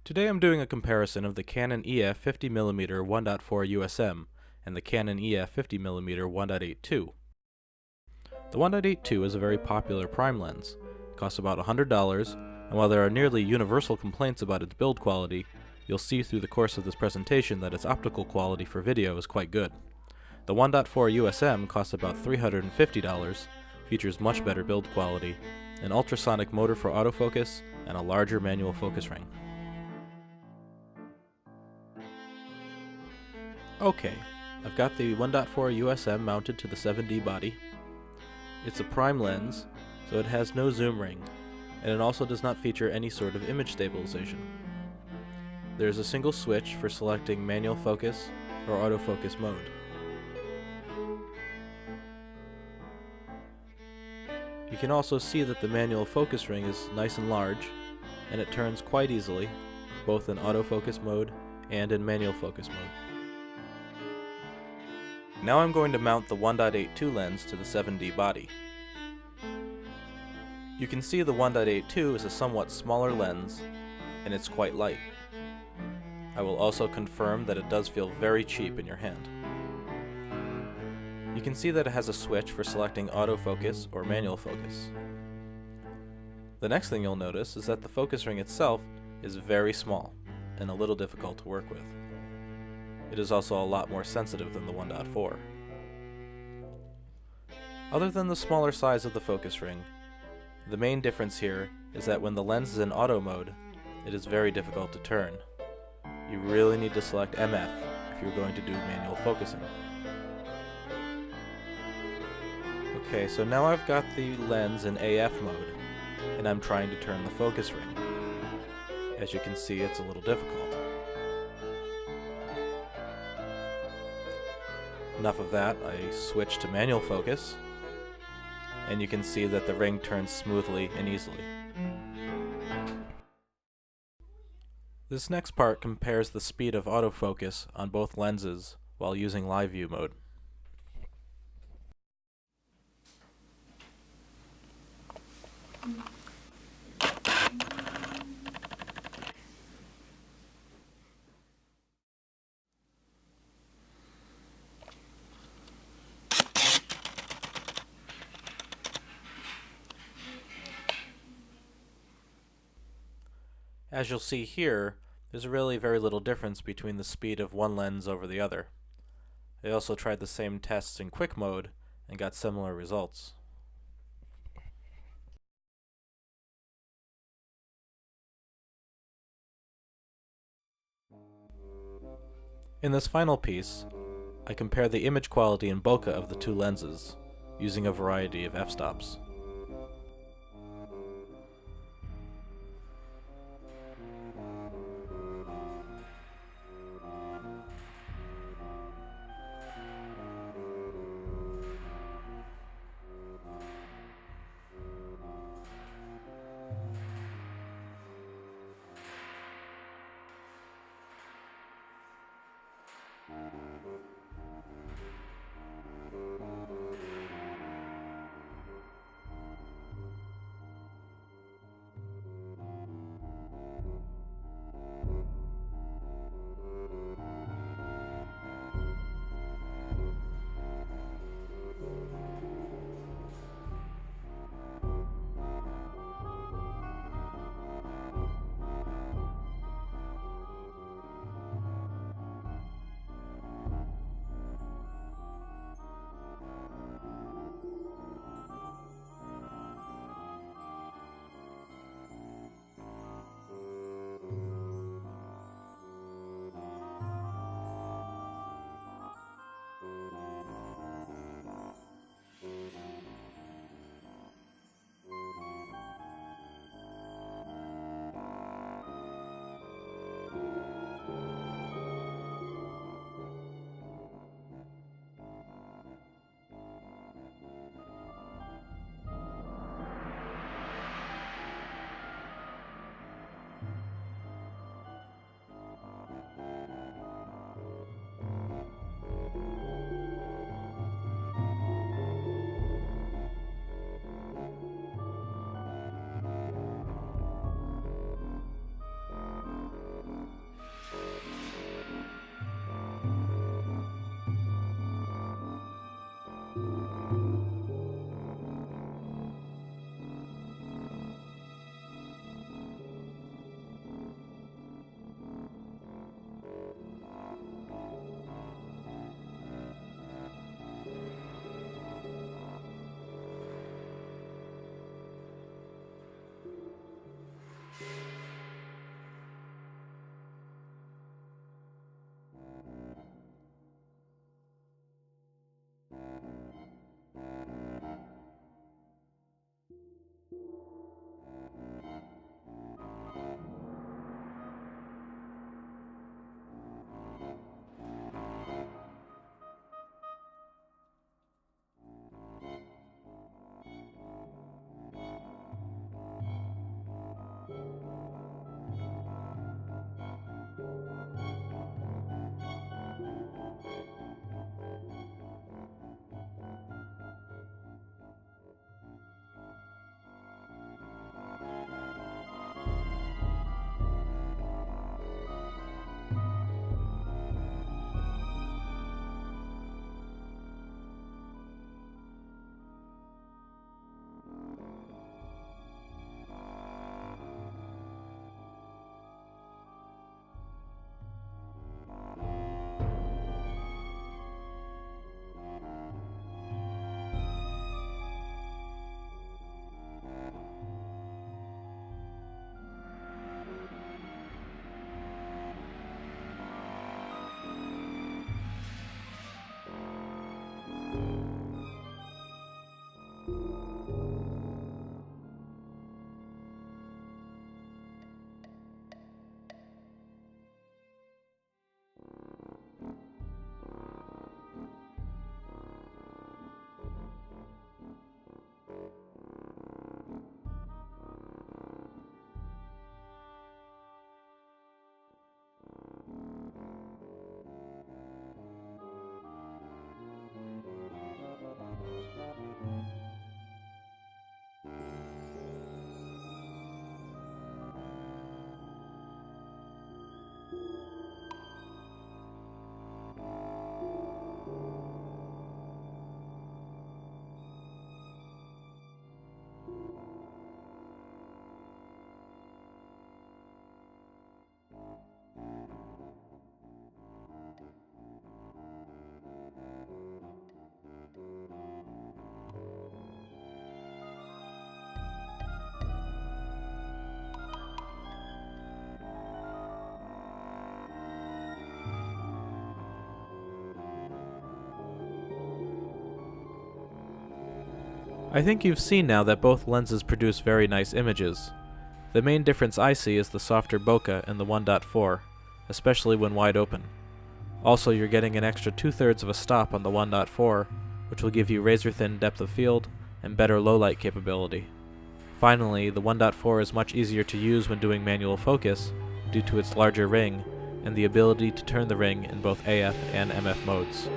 Today I'm doing a comparison of the Canon EF 50mm 1.4 USM and the Canon EF 50mm 1.8.2. The 1.8.2 is a very popular prime lens. It costs about $100, and while there are nearly universal complaints about its build quality, you'll see through the course of this presentation that its optical quality for video is quite good. The 1.4 USM costs about $350, features much better build quality, an ultrasonic motor for autofocus, and a larger manual focus ring. Okay, I've got the 1.4 USM mounted to the 7D body. It's a prime lens, so it has no zoom ring, and it also does not feature any sort of image stabilization. There's a single switch for selecting manual focus or autofocus mode. You can also see that the manual focus ring is nice and large, and it turns quite easily, both in autofocus mode and in manual focus mode. Now I'm going to mount the 1.8.2 lens to the 7D body. You can see the 1.8.2 is a somewhat smaller lens, and it's quite light. I will also confirm that it does feel very cheap in your hand. You can see that it has a switch for selecting autofocus or manual focus. The next thing you'll notice is that the focus ring itself is very small and a little difficult to work with. It is also a lot more sensitive than the 1.4. Other than the smaller size of the focus ring, the main difference here is that when the lens is in auto mode, it is very difficult to turn. You really need to select MF if you're going to do manual focusing. Okay, so now I've got the lens in AF mode, and I'm trying to turn the focus ring. As you can see, it's a little difficult. Enough of that, I switch to manual focus, and you can see that the ring turns smoothly and easily. This next part compares the speed of autofocus on both lenses while using live view mode. As you'll see here, there's really very little difference between the speed of one lens over the other. I also tried the same tests in quick mode and got similar results. In this final piece, I compare the image quality and bokeh of the two lenses, using a variety of f-stops. I think you've seen now that both lenses produce very nice images. The main difference I see is the softer bokeh in the 1.4, especially when wide open. Also, you're getting an extra 2/3 of a stop on the 1.4, which will give you razor-thin depth of field and better low-light capability. Finally, the 1.4 is much easier to use when doing manual focus due to its larger ring and the ability to turn the ring in both AF and MF modes.